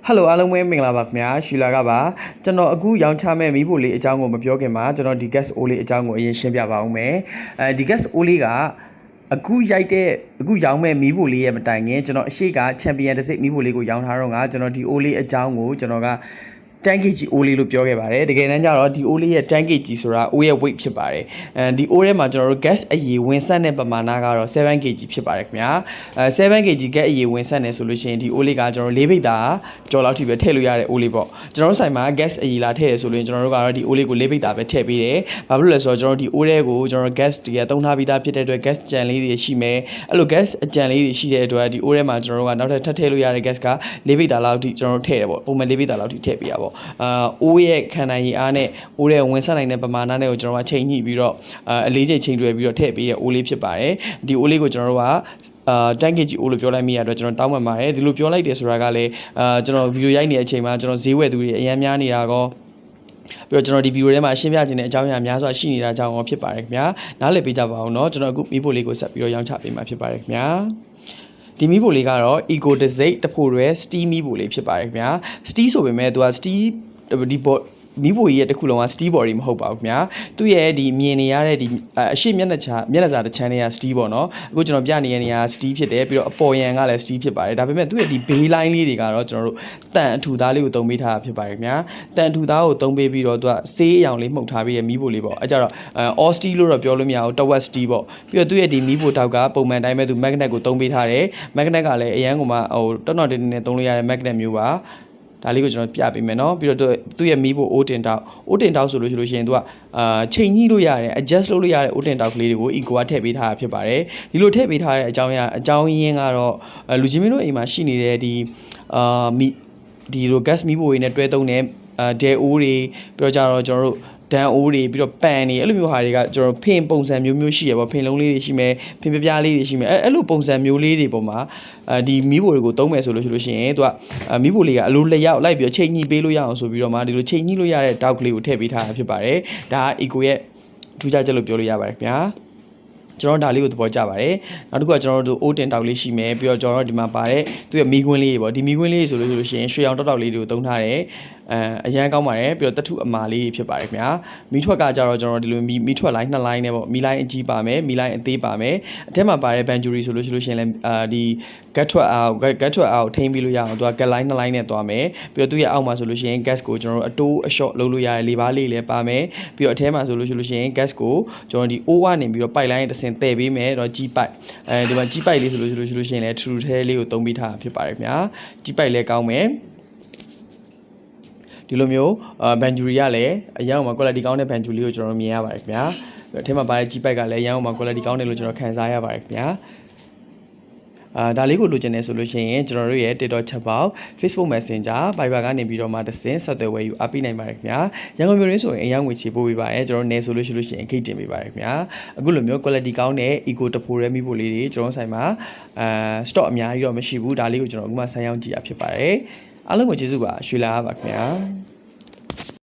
Hello အားလုံးပဲမင်္ဂလာပါခင်ဗျာရှူလာကပါကျွန်တော်အခုရောင်းချမဲ့မီးဖိုလေးအကြောင်းကိုမပြောခင်မှာကျွန်တော်ဒီ gas အိုးလေးအကြောင်းကိုအရင်ရှင်းပြပါဦးမယ်ဒီ gas အိုးလေးကအခုရိုက်တဲ့အခုရောင်းမဲ့မီးဖိုလေးရဲ့မတိုင်ခင်ကျွန်တော်အရှိကချန်ပီယံတစ်စိတ်မီးဖိုလေးကိုရောင်းထားတော့ငါကျွန်တော်ဒီအိုးလေးအကြောင်းကိုကျွန်တော်က10 kg အိုးလေးလို့ပြောခဲ့ပါတယ်တကယ်တမ်းကျတော့ဒီအိုးလေးရဲ့10 kg ဆိုတာအိုးရဲ့ weight ဖြစ်ပါတယ်ဒီအိုးထဲမှာကျွန်တော်တို့ gas အရေဝင်ဆက်တဲ့ပမာဏကတော့7 kg ဖြစ်ပါတယ်ခင်ဗျာ7 kg gas အရေဝင်ဆက်နေဆိုလို့ရှိရင်ဒီအိုးလေးကကျွန်တော်၄ဘိတ်တာကြော်လောက်ထိပဲထည့်လို့ရတဲ့အိုးလေးပေါ့ကျွန်တော်တို့ဆိုင်မှာ gas အရေလာထည့်ရဆိုလို့ကျွန်တော်တို့ကတော့ဒီအိုးလေးကို၄ဘိတ်တာပဲထည့်ပေးတယ်ဘာဖြစ်လို့လဲဆိုတော့ကျွန်တော်ဒီအိုးထဲကိုကျွန်တော် gas တွေကသုံးထားပြီးသားဖြစ်တဲ့အတွက် gas ကြံလေးတွေရှိမယ်အဲ့လို gas အကြံလေးတွေရှိတဲ့အတွက်ဒီအိုးထဲမှာကျွန်တော်တို့ကနောက်ထပ်ထည့်လို့ရတဲ့ gas က၄ဘိတ်တာလောက်ထိကျွန်တော်တို့ထည့်တယ်ပေါ့ပုံမှန်၄ဘိတ်တာလောက်ထိထည့်ပေးရပေါ့အိုးရဲ့ခန္ဓာရည်အားနဲ့အိုးရဲ့ဝင်ဆက်နိုင်တဲ့ပမာဏနဲ့ကိုကျွန်တော်ကချိန်ညှိပြီးတော့အလေးချိန်ချိန်တွယ်ပြီးတော့ထည့်ပေးရအိုးလေးဖြစ်ပါတယ်ဒီအိုးလေးကိုကျွန်တော်တို့က10 kg အိုးလို့ပြောလိုက်မိရတော့ကျွန်တော်တောင်းပန်ပါတယ်ဒီလိုပြောလိုက်တယ်ဆိုတာကလည်းကျွန်တော်ဗီဒီယိုရိုက်နေတဲ့အချိန်မှာကျွန်တော်ဈေးဝယ်သူတွေအများများနေတာကောပြီးတော့ကျွန်တော်ဒီဗီဒီယိုထဲမှာရှင်းပြခြင်းတဲ့အကြောင်းအရာများစွာရှိနေတာကြောင့်ရောဖြစ်ပါတယ်ခင်ဗျာနားလည်ပေးကြပါအောင်เนาะကျွန်တော်အခုမီးဖိုလေးကိုဆက်ပြီးတော့ရောင်းချပေးမှာဖြစ်ပါတယ်ခင်ဗျာဒီမီးဖိုလေးကတော့ Eco Desert တဖို့ရဲ steam မီးဖိုလေးဖြစ်ပါတယ်ခင်ဗျာ steam ဆိုပေမဲ့သူက steam ဒီမီးဖိုကြီးရဲ့တစ်ခုလုံးက steel body မဟုတ်ပါဘူးခင်ဗျာသူ့ရဲ့ဒီမြင်နေရတဲ့ဒီအရှိမျက်နှာစာတစ်ချမ်းတွေက steel ပေါ့နော်အခုကျွန်တော်ပြနေတဲ့နေရာ steel ဖြစ်တယ်ပြီးတော့အပေါ်ရန်ကလည်း steel ဖြစ်ပါတယ်ဒါပေမဲ့သူ့ရဲ့ဒီ bay line လေးတွေကတော့ကျွန်တော်တို့တန်အထူသားလေးကိုသုံးပေးထားတာဖြစ်ပါတယ်ခင်ဗျာတန်အထူသားကိုသုံးပေးပြီးတော့သူကဆေးအရောင်လေးမှုတ်ထားပြီးတဲ့မီးဖိုလေးပေါ့အဲကြတော့all steel လို့တော့ပြောလို့မရဘူး toward steel ပေါ့ပြီးတော့သူ့ရဲ့ဒီမီးဖိုတောက်ကပုံမှန်တိုင်းပဲသူ magnet ကိုသုံးပေးထားတယ် magnet ကလည်းအရန်ကိုမှဟိုတော်တော်တင်းတင်းနဲ့သုံးလို့ရတဲ့ magnet မျိုးပါဒါလေးကိုကျွန်တော်ပြပေးမယ်เนาะပြီးတော့သူ့ရဲ့မီးဖို့အိုးတင်တောက်ဆိုလို့ရှိရင်သူကချိန်ညှိလို့ရတယ် adjust လုပ်လို့ရတဲ့အိုးတင်တောက်ကလေးတွေကို eco ကထည့်ပေးထားတာဖြစ်ပါတယ်ဒီလိုထည့်ပေးထားတဲ့အကြောင်းရင်းကတော့လူချင်းမင်းတို့အိမ်မှာရှိနေတဲ့ဒီဒီလို gas မီးဖိုတွေနဲ့တွဲသုံးတဲ့ဒဲအိုးတွေပြီးတော့ကြတော့ကျွန်တော်တို့ဒန်အိုးတွေပြီးတော့ပန်တွေအဲ့လိုမျိုးဟာတွေကကျွန်တော်ဖင်ပုံစံမျိုးရှိရပါဖင်လုံးလေးတွေရှိမယ်ဖင်ပြပြလေးတွေရှိမယ်အဲ့လိုပုံစံမျိုးလေးတွေပေါ်မှာဒီမီးဖိုတွေကိုသုံးမယ်ဆိုလို့ရှိရင်သူကမီးဖိုလေးကအလိုလျောက်လိုက်ပြီးတော့ချိန်ညှိပေးလို့ရအောင်ဆိုပြီးတော့မှဒီလိုချိန်ညှိလို့ရတဲ့တောက်ကလေးကိုထည့်ပေးထားတာဖြစ်ပါတယ်ဒါက eco ရဲ့ထူးခြားချက်လို့ပြောလို့ရပါတယ်ခင်ဗျာကျွန်တော်ဒါလေးကိုသဘောကျပါတယ်နောက်တစ်ခုကကျွန်တော်တို့အိုးတင်တောက်လေးရှိမယ်ပြီးတော့ကျွန်တော်တို့ဒီမှာပါတဲ့သူ့ရဲ့မီးခွင်းလေးတွေပေါ့ဒီမီးခွင်းလေးဆိုလို့ရှိရင်ရွှေရောင်တောက်လေးတွေကိုသုံးထားတယ်အရန်ကောင်းပါတယ်ပြီးတော့တထုအမာလေးဖြစ်ပါတယ်ခင်ဗျာမီးထွက်ကကြတော့ကျွန်တော်ဒီလိုမီးထွက်လိုင်း2လိုင်းနဲ့ပေါ့မီးလိုင်းအကြီးပါမယ်မီးလိုင်းအသေးပါမယ်အထက်မှာပါတဲ့ Banjuri ဆိုလို့ရှိရင်လည်းဒီ gas ထွက်အောင်ထိန်းပြီးလို့ရအောင်သူက gas line 2လိုင်းနဲ့သွားမယ်ပြီးတော့သူ့ရဲ့အောက်မှာဆိုလို့ရှိရင် gas ကိုကျွန်တော်တို့အတိုးအလျှော့လုပ်လို့ရတယ်လေပါလေးလည်းပါမယ်ပြီးတော့အထဲမှာဆိုလို့ရှိရင် gas ကိုကျွန်တော်ဒီ O ကနေပြီးတော့ pipe line တစ်ဆင့်တည့်ပေးမယ်တော့ G pipe ဒီမှာ G pipe လေးဆိုလို့ရှိရင်လည်းထူထဲလေးကိုသုံးပေးထားဖြစ်ပါတယ်ခင်ဗျာ G pipe လည်းကောင်းမယ်ဒီလိုမျိုးBanjuri ကလည်းအရင်က quality ကောင်းတဲ့ Banjuri ကိုကျွန်တော်တို့မြင်ရပါတယ်ခင်ဗျာအထက်မှာပါတဲ့ G pipe ကလည်းအရင်က quality ကောင်းတယ်လို့ကျွန်တော်ခံစားရပါတယ်ခင်ဗျာဒါလေးကိုလိုချင်နေဆိုလို့ရှိရင်ကျွန်တော်တို့ရဲ့ TikTok chat box Facebook Messenger Viber ကနေပြီးတော့မှတစ်ဆင့်ဆက်သွယ်ဝယ်ယူအားပေးနိုင်ပါတယ်ခင်ဗျာရန်ကုန်မြို့ရင်းဆိုရင်အရင်ငွေချေပို့ပေးပါတယ်ကျွန်တော်နေဆိုလို့ရှိရင်ခိတ်တင်ပေးပါတယ်ခင်ဗျာအခုလိုမျိုး quality ကောင်းတဲ့ eco တဖိုရဲမိဖို့လေးတွေကျွန်တော်ဆိုင်မှာstock အများကြီးတော့မရှိဘူးဒါလေးကိုကျွန်တော်အခုမှဆန်းရောင်းကြည့်ရဖြစ်ပါတယ်အားလုံးကိုကျေးဇူးပါရွှေလာပါခင်ဗျာ